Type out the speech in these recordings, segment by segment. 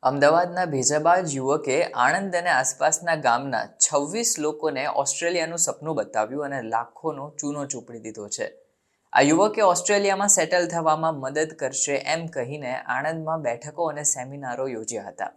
અમદાવાદના ભેજાબાદ યુવકે આણંદ અને આસપાસના ગામના 26 લોકોને ઓસ્ટ્રેલિયાનું સપનું બતાવ્યું અને લાખોનો ચૂનો ચોપડી દીધો છે. આ યુવકે ઓસ્ટ્રેલિયામાં સેટલ થવામાં મદદ કરશે એમ કહીને આણંદમાં બેઠકો અને સેમિનારો યોજ્યા હતા.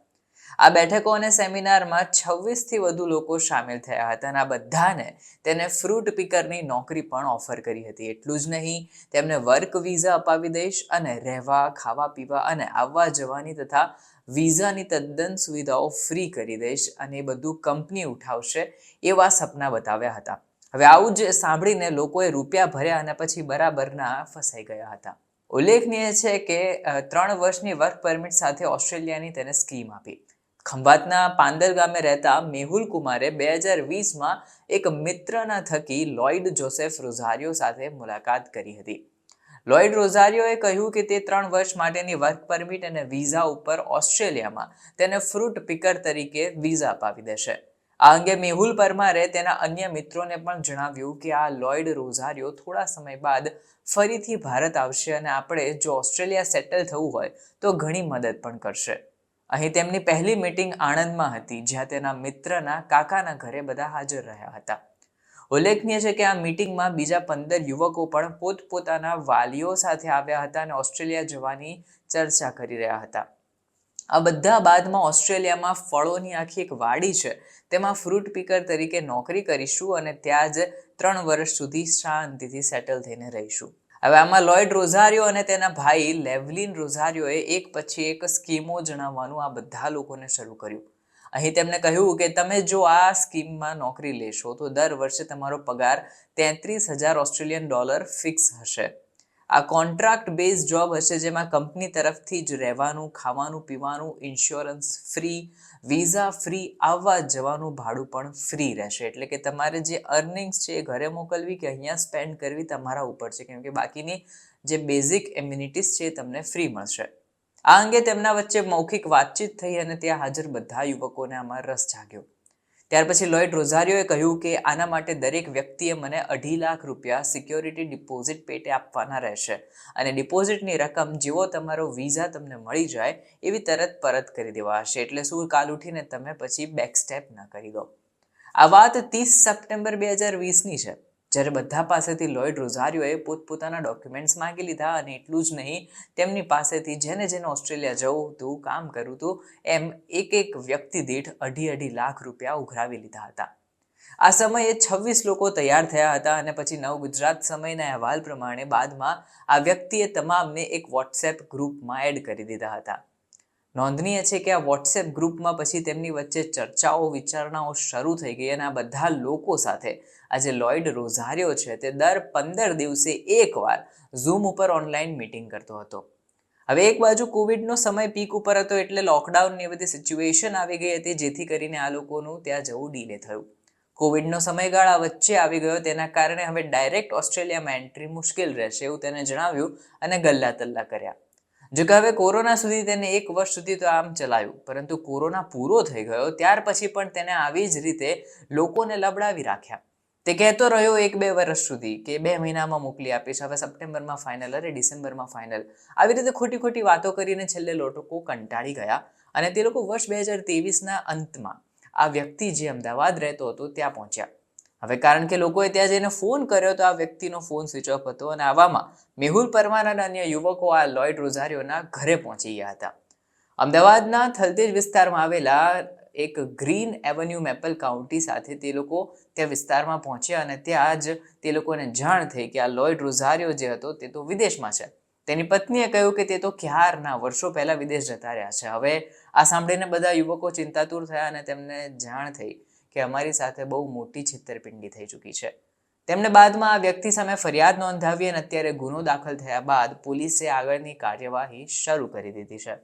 આ બેઠકો અને સેમિનારમાં 26થી વધુ લોકો સામેલ થયા હતા અને આ બધાને તેને ફ્રૂટ પિકરની નોકરી પણ ઓફર કરી હતી. એટલું જ નહીં, તેમને વર્ક વિઝા અપાવી દઈશ અને રહેવા, ખાવા પીવા અને આવવા જવાની તથા વિઝાની તદ્દન સુવિધાઓ ફ્રી કરી દઈશ અને એ બધું કંપની ઉઠાવશે એવા સપના બતાવ્યા હતા. હવે આવું જ સાંભળીને લોકોએ રૂપિયા ભર્યા અને પછી બરાબરના ફસાઈ ગયા હતા. ઉલ્લેખનીય છે કે 3 વર્ષની વર્ક પરમિટ સાથે ઓસ્ટ્રેલિયાની તેને સ્કીમ આપી. ખંભાતના પાંદલ ગામે રહેતા મેહુલ કુમારે 2020માં એક મિત્રના થકી લોઇડ જોસેફ રોઝારિયો સાથે મુલાકાત કરી હતી. લોઇડ રોઝારિયોએ કહ્યું કે તે 3 વર્ષ માટેની વર્ક પરમિટ અને વિઝા ઉપર ઓસ્ટ્રેલિયામાં તેને ફ્રૂટ પિકર તરીકે વિઝા અપાવી દેશે. આ અંગે મેહુલ પરમારે તેના અન્ય મિત્રોને પણ જણાવ્યું કે આ લોઇડ રોઝારિયો થોડા સમય બાદ ફરીથી ભારત આવશે અને આપણે જો ઓસ્ટ્રેલિયા સેટલ થવું હોય તો ઘણી મદદ પણ કરશે. અહીં તેમની પહેલી મીટિંગ આણંદમાં હતી, જ્યાં તેના મિત્રના કાકાના ઘરે બધા હાજર રહ્યા હતા. ઉલ્લેખનીય છે કે આ મીટિંગમાં બીજા 15 યુવકો પણ પોતપોતાના વાલીઓ સાથે આવ્યા હતા અને ઓસ્ટ્રેલિયા જવાની ચર્ચા કરી રહ્યા હતા. આ બધા બાદમાં ઓસ્ટ્રેલિયામાં ફળોની આખી એક વાડી છે, તેમાં ફ્રૂટ પિકર તરીકે નોકરી કરીશું અને ત્યાં જ 3 વર્ષ સુધી શાંતિથી સેટલ થઈને રહીશું. હવે આમાં લોઇડ રોઝારિયો અને તેના ભાઈ લેવલિન રોઝારિયોએ એક પછી એક સ્કીમો જણાવવાનું આ બધા લોકોને શરૂ કર્યું. અહીં તેમણે કહ્યું કે તમે જો આ સ્કીમમાં નોકરી લેશો તો દર વર્ષે તમારો પગાર $33,000 ઓસ્ટ્રેલિયન ડોલર ફિક્સ હશે. આ કોન્ટ્રાક્ટ બેઝ જોબ હશે, જેમાં કંપની તરફથી જ રહેવાનું, ખાવાનું, પીવાનું, ઇન્સ્યોરન્સ ફ્રી, વિઝા ફ્રી, આવવા જવાનું ભાડું પણ ફ્રી રહેશે. એટલે કે તમારે જે અર્નિંગ્સ છે એ ઘરે મોકલવી કે અહીંયા સ્પેન્ડ કરવી તમારા ઉપર છે, કેમ કે બાકીની જે બેઝિક એમ્યુનિટીઝ છે એ તમને ફ્રી મળશે. આ અંગે તેમના વચ્ચે મૌખિક વાતચીત થઈ અને ત્યાં હાજર બધા યુવકોને આમાં રસ જાગ્યો. ત્યાર પછી લોઇડ રોઝારિયોએ કહ્યું કે આના માટે દરેક વ્યક્તિએ મને $2.5 લાખ સિક્યોરિટી ડિપોઝિટ પેટે આપવાના રહેશે અને ડિપોઝિટની રકમ જેવો તમારો વિઝા તમને મળી જાય એવી તરત પરત કરી દેવા હશે. એટલે શું, કાલ ઉઠીને તમે પછી બેક સ્ટેપ ન કરી દો. આ વાત 30 સપ્ટેમ્બર 2020ની છે, જ્યારે બધા પાસેથી લોઇડ રોઝારિયોએ પોતપોતાના ડોક્યુમેન્ટ્સ માંગી લીધા અને એટલું જ નહીં, તેમની પાસેથી જેને ઓસ્ટ્રેલિયા જવું હતું, કામ કરવું હતું, એમ એક વ્યક્તિ દીઠ $2.5 લાખ ઉઘરાવી લીધા હતા. આ સમયે 26 લોકો તૈયાર થયા હતા અને પછી નવ ગુજરાત સમયના અહેવાલ પ્રમાણે બાદમાં આ વ્યક્તિએ તમામને એક વોટ્સએપ ગ્રુપમાં એડ કરી દીધા હતા. નોંધનીય છે કે આ વોટ્સએપ ગ્રુપમાં પછી તેમની વચ્ચે ચર્ચાઓ, વિચારણાઓ શરૂ થઈ ગઈ અને આ બધા લોકો સાથે આજે લોઇડ રોઝારિયો છે તે દર 15 દિવસે એકવાર ઝૂમ ઉપર ઓનલાઈન મીટિંગ કરતો હતો. હવે એક બાજુ કોવિડનો સમય પીક ઉપર હતો, એટલે લોકડાઉનની બધી સિચ્યુએશન આવી ગઈ હતી, જેથી કરીને આ લોકોનું ત્યાં જવું ડીલે થયું. કોવિડનો સમયગાળા વચ્ચે આવી ગયો, તેના કારણે હવે ડાયરેક્ટ ઓસ્ટ્રેલિયામાં એન્ટ્રી મુશ્કેલ રહેશે એવું તેને જણાવ્યું અને ગલ્લા તલ્લા કર્યા. જો કે હવે કોરોના સુધી તેને 1 વર્ષ સુધી તો આમ ચલાવ્યું, પરંતુ કોરોના પૂરો થઈ ગયો ત્યાર પછી પણ તેને આવી જ રીતે લોકોને લબડાવી રાખ્યા. તે કહેતો રહ્યો 1-2 વર્ષ સુધી કે 2 મહિનામાં મોકલી આપીશ, હવે સપ્ટેમ્બરમાં ફાઇનલ, અરે ડિસેમ્બરમાં ફાઇનલ. આવી રીતે ખોટી વાતો કરીને છેલ્લે લોકો કંટાળી ગયા અને તે લોકો વર્ષ 2023ના અંતમાં આ વ્યક્તિ જે અમદાવાદ રહેતો હતો ત્યાં પહોંચ્યા. હવે કારણ કે લોકોએ ત્યાં જઈને ફોન કર્યો તો આ વ્યક્તિનો ફોન સ્વિચ ઓફ હતો અને આવામાં મેહુલ પરમાર અને અન્ય યુવકો આ લોઇડ રોઝારિયોના ઘરે પહોંચી ગયા હતા. અમદાવાદના થલતેજ વિસ્તારમાં આવેલા એક ગ્રીન એવન્યુ મેપલ કાઉન્ટી સાથે તે લોકો ત્યાં વિસ્તારમાં પહોંચ્યા અને ત્યાં જ તે લોકોને જાણ થઈ કે આ લોઇડ રોઝારિયો જે હતો તે તો વિદેશમાં છે. તેની પત્નીએ કહ્યું કે તે તો ક્યારના વર્ષો પહેલા વિદેશ જતા રહ્યા છે. હવે આ સાંભળીને બધા યુવકો ચિંતાતુર થયા અને તેમને જાણ થઈ કે અમારી સાથે બહુ મોટી છેતરપિંડી થઈ ચૂકી છે. તેમણે બાદમાં આ વ્યક્તિ સામે ફરિયાદ નોંધાવી અને અત્યારે ગુનો દાખલ થયા બાદ પોલીસે આગળની કાર્યવાહી શરૂ કરી દીધી છે.